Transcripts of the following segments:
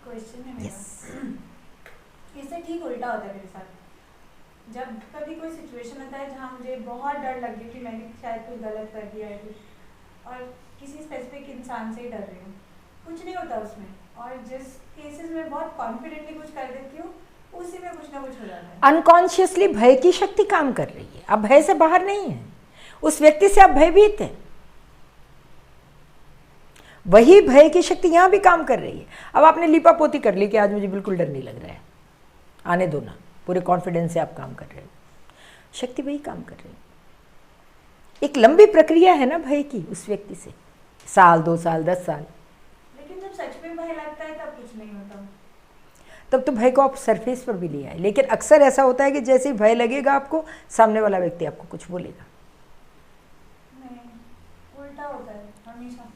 Question है मेरा। Yes. इससे ठीक उल्टा होता है मेरे साथ। जब कभी कोई सिचुएशन होता है जहाँ मुझे बहुत डर लग गया कि मैंने शायद कुछ गलत कर दिया है कुछ, और किसी स्पेसिफिक इंसान से ही डर रही हूँ, कुछ नहीं होता उसमें, और जिस केसेस में बहुत कॉन्फिडेंटली कुछ कर देती हूँ उसी में कुछ ना कुछ हो जाता है। अनकॉन्शियसली भय की शक्ति काम कर रही है। आप भय से बाहर नहीं है, उस व्यक्ति से आप भयभीत हैं। वही भय की शक्ति यहां भी काम कर रही है। अब आपने लीपापोती कर ली कि आज मुझे बिल्कुल डर नहीं लग रहा है, आने दो ना, पूरे कॉन्फिडेंस से आप काम कर रहे हो, शक्ति वही काम कर रही है। एक लंबी प्रक्रिया है ना भय की उस व्यक्ति से, साल 2 साल 10 साल। लेकिन जब सच में भय लगता है तब कुछ नहीं होता। तब तो भय को आप सरफेस पर भी ले आए। लेकिन अक्सर ऐसा होता है कि जैसे ही भय लगेगा आपको, सामने वाला व्यक्ति आपको कुछ बोलेगा। नहीं, उल्टा होता है हमेशा।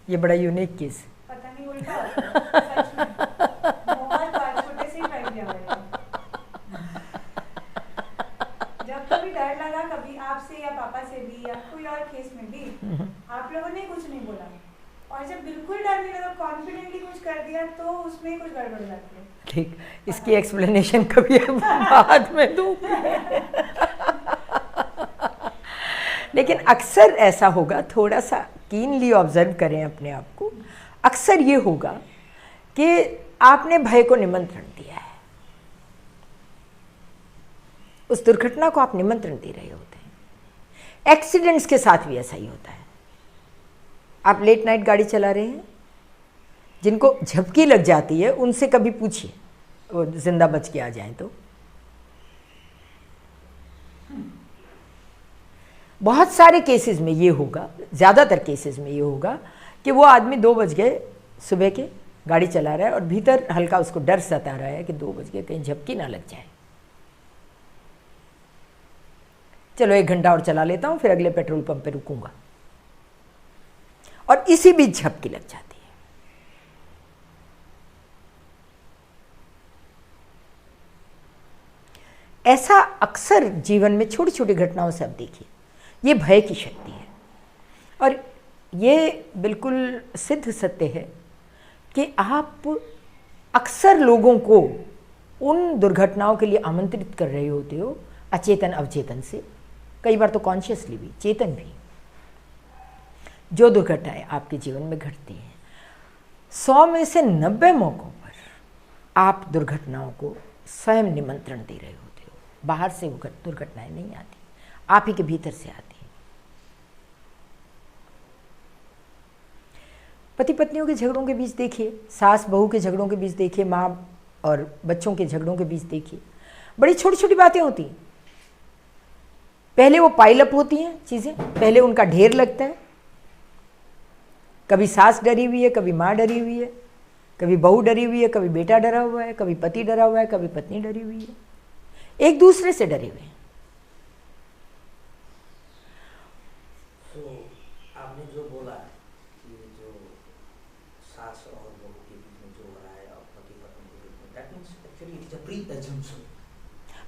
ये बड़ा यूनिक केस है। पता नहीं उल्टा होता है सच में। बहुत बार छोटे से ही ट्राई किया हुआ है। जब कभी डर लगा, कभी आपसे या पापा से भी या कोई और केस में भी, आप लोगों ने कुछ नहीं बोला, और जब बिल्कुल डर नहीं लगा, कॉन्फिडेंटली कुछ कर दिया, तो उसमें कुछ गड़बड़ हो जाती है। ठीक, इसकी एक्सप्लेनेशन कभी बाद में दूँ। लेकिन अक्सर ऐसा होगा, थोड़ा सा कीनली ऑब्जर्व करें अपने आप को, अक्सर ये होगा कि आपने भय को निमंत्रण दिया है, उस दुर्घटना को आप निमंत्रण दे रहे होते हैं। एक्सीडेंट्स के साथ भी ऐसा ही होता है। आप लेट नाइट गाड़ी चला रहे हैं, जिनको झपकी लग जाती है उनसे कभी पूछिए वो जिंदा बच के आ जाएं तो। बहुत सारे केसेस में ये होगा, ज़्यादातर केसेस में ये होगा कि वो आदमी 2 बज गए सुबह के, गाड़ी चला रहा है और भीतर हल्का उसको डर सता रहा है कि 2 बज गए, कहीं झपकी ना लग जाए। चलो 1 घंटा और चला लेता हूँ, फिर अगले पेट्रोल पंप पे रुकूंगा, और इसी बीच झपकी लग जाती है। ऐसा अक्सर जीवन में छोटी छोटी घटनाओं से आप देखिए, ये भय की शक्ति है। और ये बिल्कुल सिद्ध सत्य है कि आप अक्सर लोगों को उन दुर्घटनाओं के लिए आमंत्रित कर रहे होते हो, अचेतन अवचेतन से, कई बार तो कॉन्शियसली भी, चेतन भी। जो दुर्घटनाएं आपके जीवन में घटती हैं, 100 में से 90 मौक़ों पर आप दुर्घटनाओं को स्वयं निमंत्रण दे रहे होते हो। बाहर से वो दुर्घटनाएं नहीं आती, आप ही के भीतर से आती हैं। पति पत्नियों के झगड़ों के बीच देखिए, सास बहू के झगड़ों के बीच देखिए, माँ और बच्चों के झगड़ों के बीच देखिए, बड़ी छोटी छोटी बातें होती हैं। पहले वो पाइल अप होती हैं चीज़ें, पहले उनका ढेर लगता है। कभी सास डरी हुई है, कभी माँ डरी हुई है, कभी बहू डरी हुई है, कभी बेटा डरा हुआ है, कभी पति डरा हुआ है, कभी पत्नी डरी हुई है, एक दूसरे से डरे हुए हैं। तो आपने जो बोला कि जो सास और बहू के बीच में जो हो रहा है और पति पत्नी के बीच में, that means actually it is a pre assumption.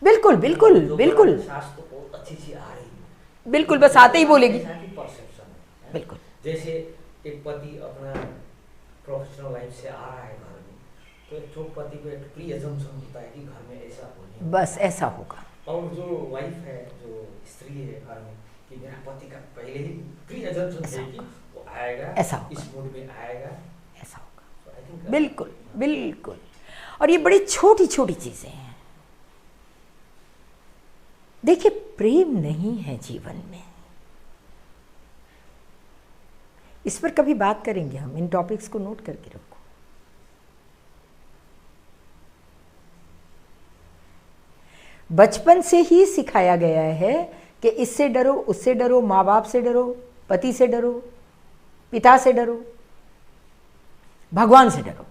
बिल्कुल बिल्कुल बिल्कुल। सास तो बहुत अच्छी सी आ रही है, बिल्कुल, बस आते ही बोलेगी। परसेप्शन है बिल्कुल। जैसे एक पति अपना प्रोफेशनल लाइफ से आ रहा है घर में, तो जो पति को एक प्री अजम्पशन होता है कि घर में ऐसा होने, बस ऐसा होगा। और जो वाइफ है, जो स्त्री है घर में, कि मेरा पति का पहले ही प्री अजम्पशन है कि वो आएगा, ऐसा होगा, इस मूड में आएगा, ऐसा होगा। तो आई थिंक बिल्कुल बिल्कुल। और ये बड़ी छोटी छोटी चीज़ें हैं। देखिए, प्रेम नहीं है जीवन में, इस पर कभी बात करेंगे हम, इन टॉपिक्स को नोट करके रखो। बचपन से ही सिखाया गया है कि इससे डरो, उससे डरो, माँ बाप से डरो, पति से डरो, पिता से डरो, भगवान से डरो।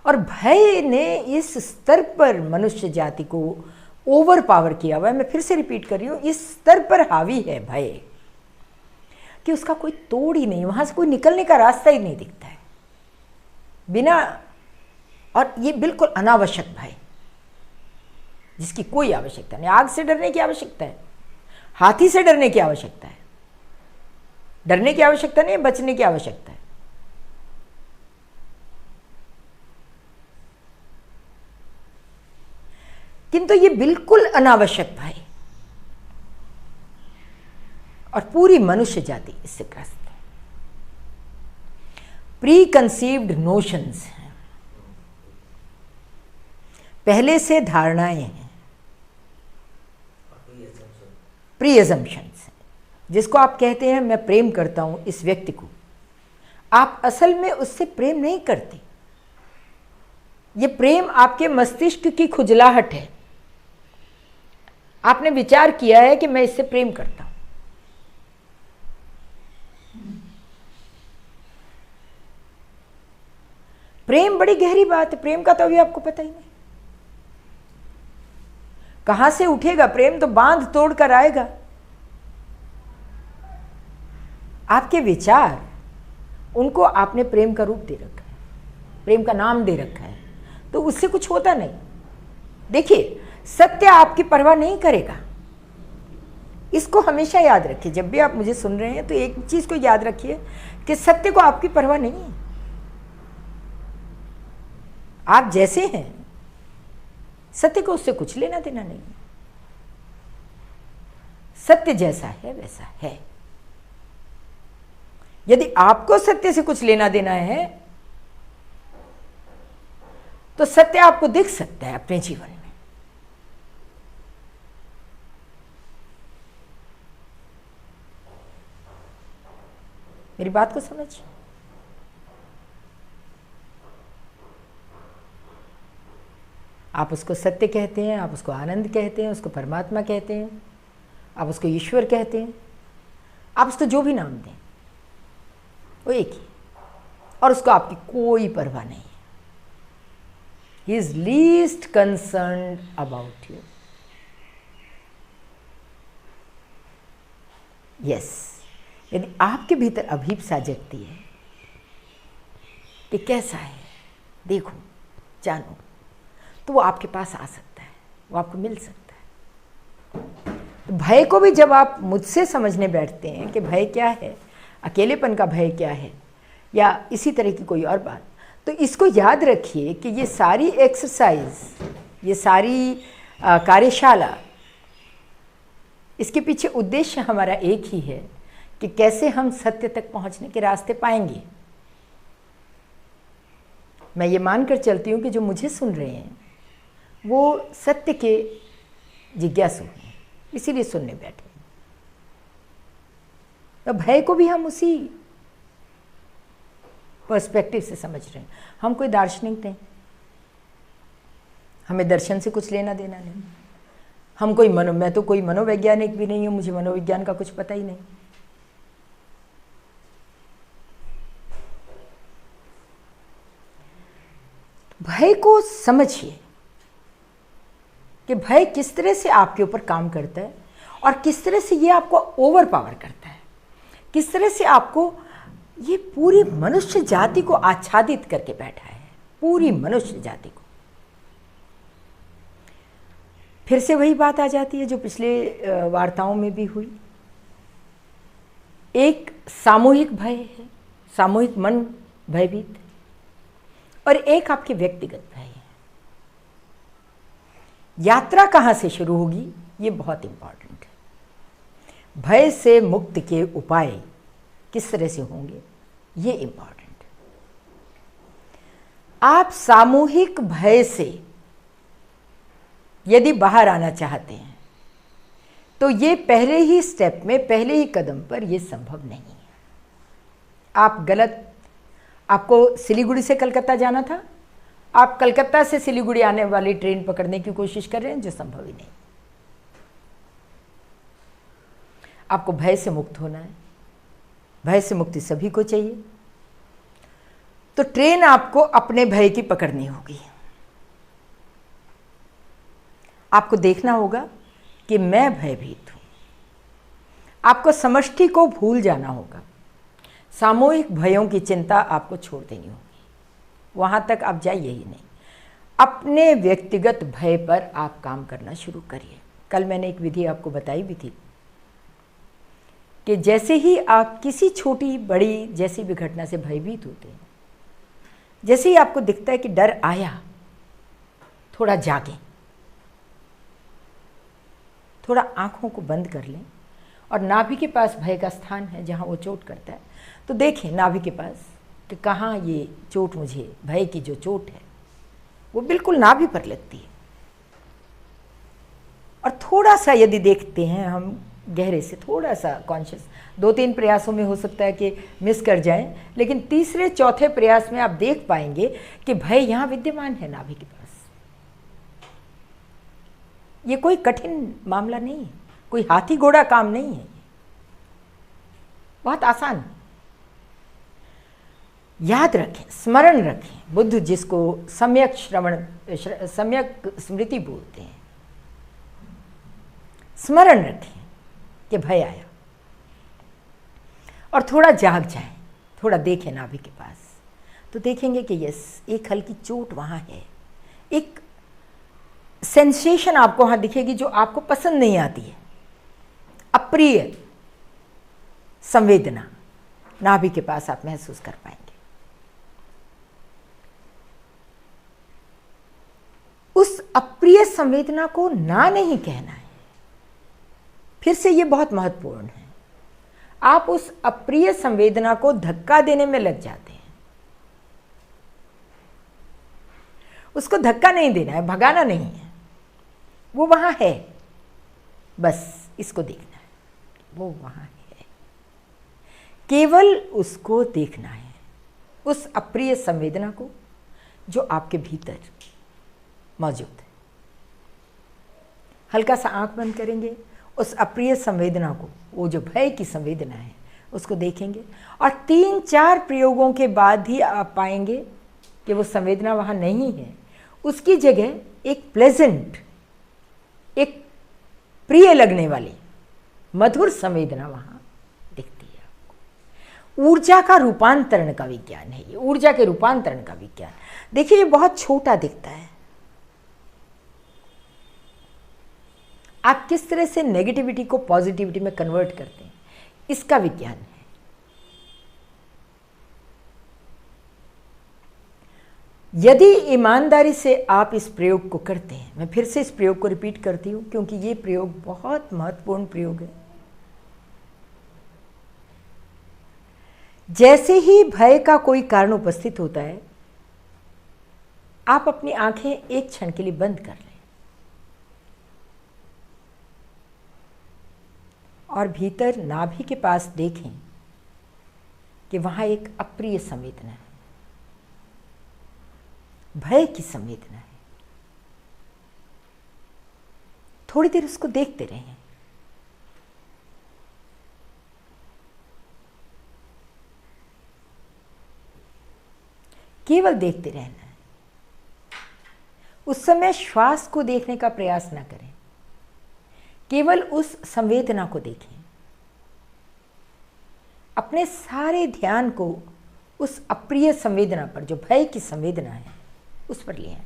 और भय ने इस स्तर पर मनुष्य जाति को ओवर पावर किया हुआ है। मैं फिर से रिपीट कर रही हूँ, इस स्तर पर हावी है भय कि उसका कोई तोड़ ही नहीं, वहां से कोई निकलने का रास्ता ही नहीं दिखता है बिना। और ये बिल्कुल अनावश्यक भय, जिसकी कोई आवश्यकता नहीं। आग से डरने की आवश्यकता है, हाथी से डरने की आवश्यकता है, डरने की आवश्यकता नहीं है, बचने की आवश्यकता है। किंतु ये बिल्कुल अनावश्यक भय और पूरी मनुष्य जाति इससे ग्रस्त है। प्री कंसीव्ड नोशंस हैं, पहले से धारणाएं हैं, प्री एजम्पशंस हैं, जिसको आप कहते हैं मैं प्रेम करता हूं इस व्यक्ति को, आप असल में उससे प्रेम नहीं करते। ये प्रेम आपके मस्तिष्क की खुजलाहट है। आपने विचार किया है कि मैं इससे प्रेम करता हूं। प्रेम बड़ी गहरी बात है। प्रेम का तो अभी आपको पता ही नहीं कहां से उठेगा। प्रेम तो बांध तोड़ कर आएगा। आपके विचार, उनको आपने प्रेम का रूप दे रखा है, प्रेम का नाम दे रखा है, तो उससे कुछ होता नहीं। देखिए, सत्य आपकी परवाह नहीं करेगा। इसको हमेशा याद रखिए। जब भी आप मुझे सुन रहे हैं तो एक चीज को याद रखिए कि सत्य को आपकी परवाह नहीं है। आप जैसे हैं, सत्य को उससे कुछ लेना देना नहीं है। सत्य जैसा है वैसा है। यदि आपको सत्य से कुछ लेना देना है तो सत्य आपको दिख सकता है अपने जीवन में। मेरी बात को समझिए। आप उसको सत्य कहते हैं, आप उसको आनंद कहते हैं, उसको परमात्मा कहते हैं, आप उसको ईश्वर कहते हैं, आप उसको जो भी नाम दें, वो एक ही। और उसको आपकी कोई परवाह नहीं है। He is least concerned about you. Yes, यदि आपके भीतर अभीप्सा जगती है कि कैसा है, देखो, जानो, तो वो आपके पास आ सकता है, वो आपको मिल सकता है। तो भय को भी जब आप मुझसे समझने बैठते हैं कि भय क्या है, अकेलेपन का भय क्या है, या इसी तरह की कोई और बात, तो इसको याद रखिए कि ये सारी एक्सरसाइज, ये सारी कार्यशाला, इसके पीछे उद्देश्य हमारा एक ही है कि कैसे हम सत्य तक पहुंचने के रास्ते पाएंगे। मैं ये मानकर चलती हूँ कि जो मुझे सुन रहे हैं वो सत्य के जिज्ञासु हैं, इसीलिए सुनने बैठे। तो भय को भी हम उसी पर्सपेक्टिव से समझ रहे हैं। हम कोई दार्शनिक नहीं, हमें दर्शन से कुछ लेना देना नहीं। हम कोई मैं तो कोई मनोवैज्ञानिक भी नहीं हूं, मुझे मनोविज्ञान का कुछ पता ही नहीं। भय को समझिए कि भय किस तरह से आपके ऊपर काम करता है और किस तरह से ये आपको ओवर पावर करता है, किस तरह से आपको ये पूरी मनुष्य जाति को आच्छादित करके बैठा है, पूरी मनुष्य जाति को। फिर से वही बात आ जाती है जो पिछले वार्ताओं में भी हुई। एक सामूहिक भय है, सामूहिक मन भयभीत, और एक आपके व्यक्तिगत भय है। यात्रा कहाँ से शुरू होगी, ये बहुत इंपॉर्टेंट है। भय से मुक्त के उपाय किस तरह से होंगे, ये इंपॉर्टेंट है। आप सामूहिक भय से यदि बाहर आना चाहते हैं तो ये पहले ही स्टेप में, पहले ही कदम पर ये संभव नहीं है। आप गलत, आपको सिलीगुड़ी से कलकत्ता जाना था, आप कलकत्ता से सिलीगुड़ी आने वाली ट्रेन पकड़ने की कोशिश कर रहे हैं, जो संभव ही नहीं। आपको भय से मुक्त होना है। भय से मुक्ति सभी को चाहिए। तो ट्रेन आपको अपने भय की पकड़नी होगी। आपको देखना होगा कि मैं भयभीत हूं। आपको समष्टि को भूल जाना होगा। सामूहिक भयों की चिंता आपको छोड़ देनी होगी। वहां तक आप जाइए ही नहीं। अपने व्यक्तिगत भय पर आप काम करना शुरू करिए। कल मैंने एक विधि आपको बताई भी थी कि जैसे ही आप किसी छोटी बड़ी जैसी भी घटना से भयभीत होते हैं, जैसे ही आपको दिखता है कि डर आया, थोड़ा जागें, थोड़ा आंखों को बंद कर लें और नाभि के पास भय का स्थान है जहाँ वो चोट करता है, तो देखें नाभि के पास कि कहाँ ये चोट, मुझे भय की जो चोट है वो बिल्कुल नाभि पर लगती है। और थोड़ा सा यदि देखते हैं हम गहरे से, थोड़ा सा कॉन्शियस, 2-3 प्रयासों में हो सकता है कि मिस कर जाएं, लेकिन तीसरे चौथे प्रयास में आप देख पाएंगे कि भय यहाँ विद्यमान है नाभि के पास। ये कोई कठिन मामला नहीं है, कोई हाथी घोड़ा काम नहीं है, बहुत आसान है। याद रखें, स्मरण रखें, बुद्ध जिसको सम्यक सम्यक स्मृति बोलते हैं, स्मरण रखें कि भय आया और थोड़ा जाग जाएं, थोड़ा देखें नाभि के पास, तो देखेंगे कि यस, एक हल्की चोट वहाँ है, एक सेंसेशन आपको वहाँ दिखेगी जो आपको पसंद नहीं आती है, अप्रिय संवेदना नाभि के पास आप महसूस कर पाएंगे। उस अप्रिय संवेदना को ना नहीं कहना है। फिर से ये बहुत महत्वपूर्ण है। आप उस अप्रिय संवेदना को धक्का देने में लग जाते हैं। उसको धक्का नहीं देना है, भगाना नहीं है, वो वहां है, बस इसको देखना है, वो वहां है, केवल उसको देखना है, उस अप्रिय संवेदना को जो आपके भीतर मौजूद है। हल्का सा आंख बंद करेंगे, उस अप्रिय संवेदना को, वो जो भय की संवेदना है, उसको देखेंगे और 3-4 प्रयोगों के बाद ही आप पाएंगे कि वो संवेदना वहाँ नहीं है। उसकी जगह एक प्लेजेंट, एक प्रिय लगने वाली मधुर संवेदना वहाँ दिखती है आपको। ऊर्जा का रूपांतरण का विज्ञान है ये, ऊर्जा के रूपांतरण का विज्ञान। देखिए ये बहुत छोटा दिखता है, आप किस तरह से नेगेटिविटी को पॉजिटिविटी में कन्वर्ट करते हैं, इसका विज्ञान है। यदि ईमानदारी से आप इस प्रयोग को करते हैं, मैं फिर से इस प्रयोग को रिपीट करती हूं क्योंकि ये प्रयोग बहुत महत्वपूर्ण प्रयोग है। जैसे ही भय का कोई कारण उपस्थित होता है, आप अपनी आंखें एक क्षण के लिए बंद कर लें और भीतर नाभि के पास देखें कि वहां एक अप्रिय संवेदना है, भय की संवेदना है। थोड़ी देर उसको देखते रहें। केवल देखते रहना है। उस समय श्वास को देखने का प्रयास ना करें, केवल उस संवेदना को देखें। अपने सारे ध्यान को उस अप्रिय संवेदना पर, जो भय की संवेदना है, उस पर ले आए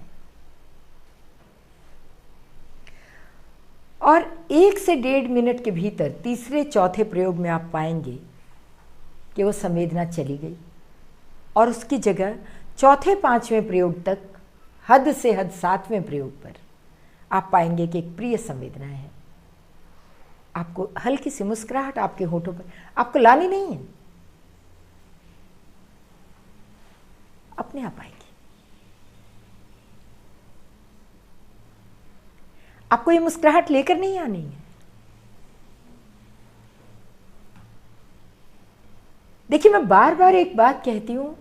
और 1 से 1.5 मिनट के भीतर तीसरे चौथे प्रयोग में आप पाएंगे कि वो संवेदना चली गई और उसकी जगह चौथे 5वें प्रयोग तक, हद से हद 7वें प्रयोग पर आप पाएंगे कि एक प्रिय संवेदना है। आपको हल्की सी मुस्कुराहट आपके होठों पर, आपको लानी नहीं है, अपने आप आएगी। आपको ये मुस्कुराहट लेकर नहीं आनी है। देखिए, मैं बार बार एक बात कहती हूं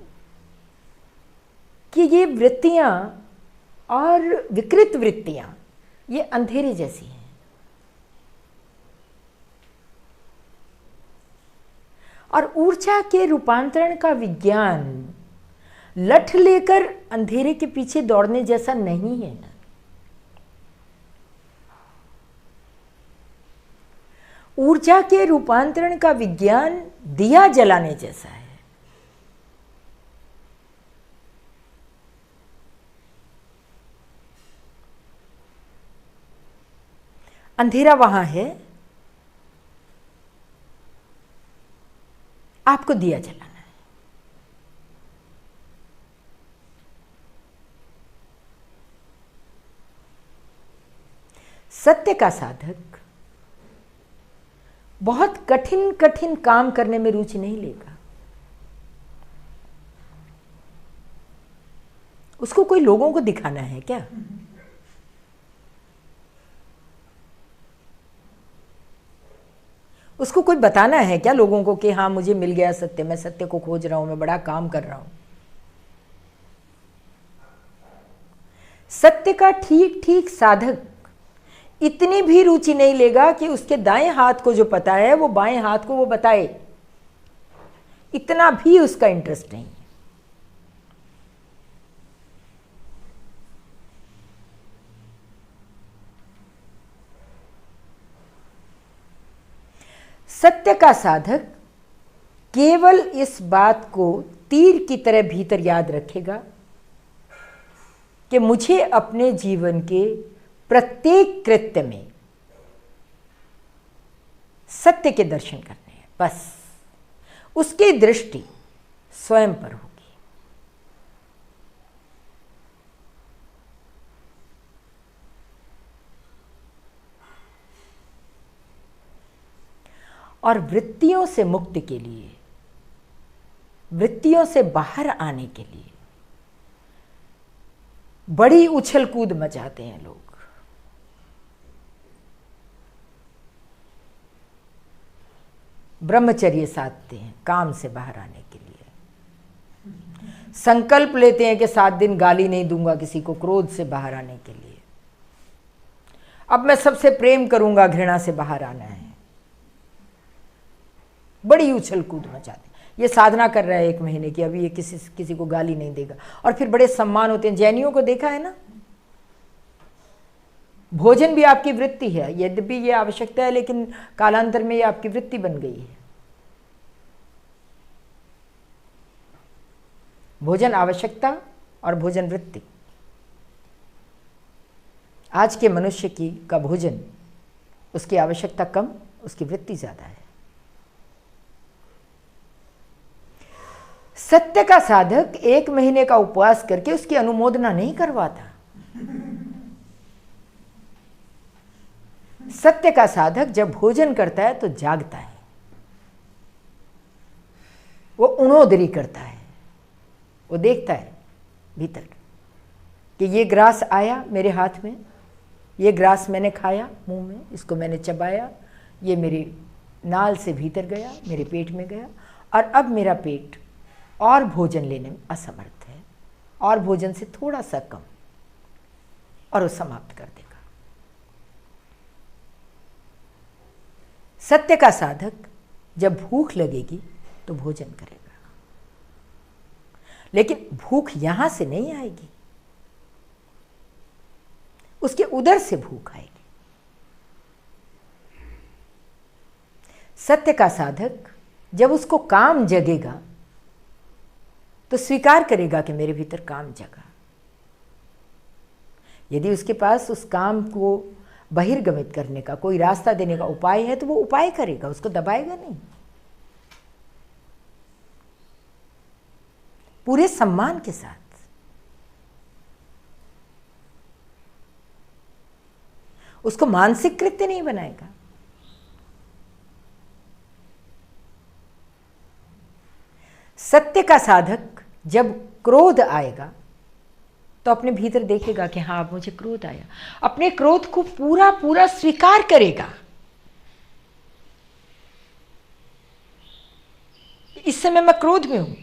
कि ये वृत्तियां और विकृत वृत्तियां ये अंधेरे जैसी हैं। और ऊर्जा के रूपांतरण का विज्ञान लठ लेकर अंधेरे के पीछे दौड़ने जैसा नहीं है। ऊर्जा के रूपांतरण का विज्ञान दिया जलाने जैसा है। अंधेरा वहां है, आपको दिया जलाना है। सत्य का साधक बहुत कठिन कठिन काम करने में रुचि नहीं लेगा। उसको कोई लोगों को दिखाना है क्या? उसको कोई बताना है क्या लोगों को कि हाँ मुझे मिल गया सत्य, मैं सत्य को खोज रहा हूं, मैं बड़ा काम कर रहा हूं। सत्य का ठीक ठीक साधक इतनी भी रुचि नहीं लेगा कि उसके दाएं हाथ को जो पता है वो बाएं हाथ को वो बताए, इतना भी उसका इंटरेस्ट नहीं है। सत्य का साधक केवल इस बात को तीर की तरह भीतर याद रखेगा कि मुझे अपने जीवन के प्रत्येक कृत्य में सत्य के दर्शन करने हैं, बस उसकी दृष्टि स्वयं पर होगी। और वृत्तियों से मुक्ति के लिए, वृत्तियों से बाहर आने के लिए बड़ी उछल कूद मचाते हैं लोग। ब्रह्मचर्य साधते हैं काम से बाहर आने के लिए, संकल्प लेते हैं कि 7 दिन गाली नहीं दूंगा किसी को, क्रोध से बाहर आने के लिए। अब मैं सबसे प्रेम करूंगा, घृणा से बाहर आना है। बड़ी उछल कूद मचाते। ये साधना कर रहा है 1 महीने की, अभी ये किसी को गाली नहीं देगा, और फिर बड़े सम्मान होते हैं। जैनियों को देखा है ना, भोजन भी आपकी वृत्ति है, यद्यपि ये आवश्यकता है, लेकिन कालांतर में ये आपकी वृत्ति बन गई है। भोजन आवश्यकता और भोजन वृत्ति। आज के मनुष्य का भोजन, उसकी आवश्यकता कम, उसकी वृत्ति ज्यादा है। सत्य का साधक 1 महीने का उपवास करके उसकी अनुमोदना नहीं करवाता। सत्य का साधक जब भोजन करता है तो जागता है, वो उणोदरी करता है, वो देखता है भीतर कि ये ग्रास आया मेरे हाथ में, ये ग्रास मैंने खाया मुंह में, इसको मैंने चबाया, ये मेरी नाल से भीतर गया, मेरे पेट में गया, और अब मेरा पेट और भोजन लेने में असमर्थ है, और भोजन से थोड़ा सा कम, और वो समाप्त कर देगा। सत्य का साधक जब भूख लगेगी तो भोजन करेगा, लेकिन भूख यहां से नहीं आएगी, उसके उदर से भूख आएगी। सत्य का साधक जब उसको काम जगेगा तो स्वीकार करेगा कि मेरे भीतर काम जगा। यदि उसके पास उस काम को बहिर्गमित करने का कोई रास्ता देने का उपाय है तो वो उपाय करेगा, उसको दबाएगा नहीं। पूरे सम्मान के साथ। उसको मानसिक कृत्य नहीं बनाएगा। सत्य का साधक जब क्रोध आएगा तो अपने भीतर देखेगा कि हाँ अब मुझे क्रोध आया, अपने क्रोध को पूरा पूरा स्वीकार करेगा। इस समय मैं क्रोध में हूं।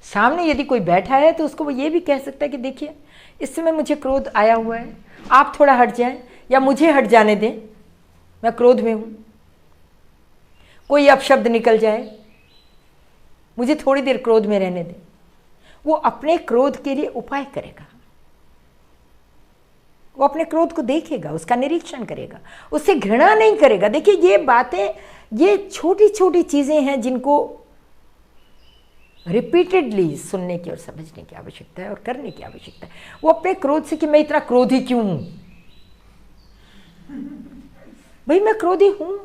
सामने यदि कोई बैठा है तो उसको वो ये भी कह सकता है कि देखिए इस समय मुझे क्रोध आया हुआ है, आप थोड़ा हट जाएं या मुझे हट जाने दें, मैं क्रोध में हूं। कोई अपशब्द निकल जाए, मुझे थोड़ी देर क्रोध में रहने दें। वो अपने क्रोध के लिए उपाय करेगा, वो अपने क्रोध को देखेगा, उसका निरीक्षण करेगा, उससे घृणा नहीं करेगा। देखिए ये बातें, ये छोटी छोटी चीजें हैं जिनको रिपीटेडली सुनने की और समझने की आवश्यकता है और करने की आवश्यकता है। वो अपने क्रोध से कि मैं इतना क्रोधी क्यों हूं, भाई मैं क्रोधी हूं,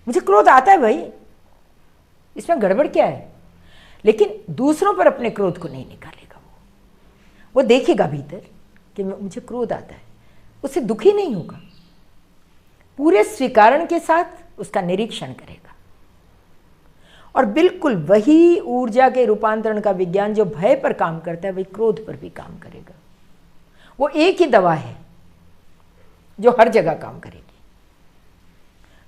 मुझे क्रोध आता है भाई, इसमें गड़बड़ क्या है, लेकिन दूसरों पर अपने क्रोध को नहीं निकालेगा। वो देखेगा भीतर कि मुझे क्रोध आता है, उससे दुखी नहीं होगा, पूरे स्वीकारण के साथ उसका निरीक्षण करेगा। और बिल्कुल वही ऊर्जा के रूपांतरण का विज्ञान जो भय पर काम करता है वही क्रोध पर भी काम करेगा। वो एक ही दवा है जो हर जगह काम करेगी।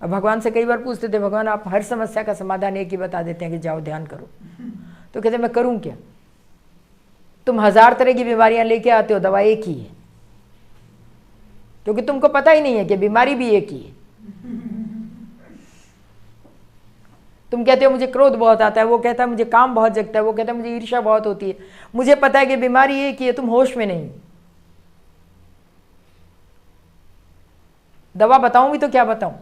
अब भगवान से कई बार पूछते थे, भगवान आप हर समस्या का समाधान एक ही बता देते हैं कि जाओ ध्यान करो, तो कहते मैं करूं क्या, तुम 1000 तरह की बीमारियां लेके आते हो, दवा एक ही है, क्योंकि तुमको पता ही नहीं है कि बीमारी भी एक ही है। तुम कहते हो मुझे क्रोध बहुत आता है, वो कहता है मुझे काम बहुत जगता है, वो कहता है मुझे ईर्ष्या बहुत होती है, मुझे पता है कि बीमारी एक ही है, तुम होश में नहीं। दवा बताऊं भी तो क्या बताऊं।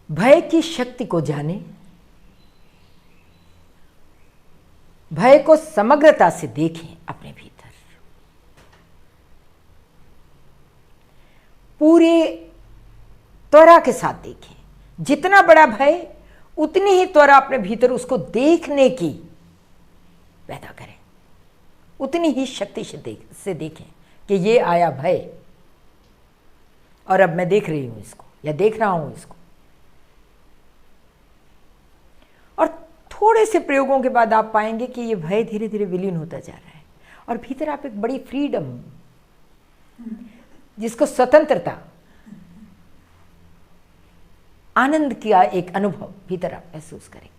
भय की शक्ति को जाने, भय को समग्रता से देखें अपने भीतर, पूरे त्वरा के साथ देखें। जितना बड़ा भय उतनी ही त्वरा अपने भीतर उसको देखने की पैदा करें, उतनी ही शक्ति से देखें कि ये आया भय और अब मैं देख रही हूं इसको या देख रहा हूं इसको। और थोड़े से प्रयोगों के बाद आप पाएंगे कि ये भय धीरे धीरे विलीन होता जा रहा है और भीतर आप एक बड़ी फ्रीडम, जिसको स्वतंत्रता, आनंद का एक अनुभव भीतर आप महसूस करेंगे।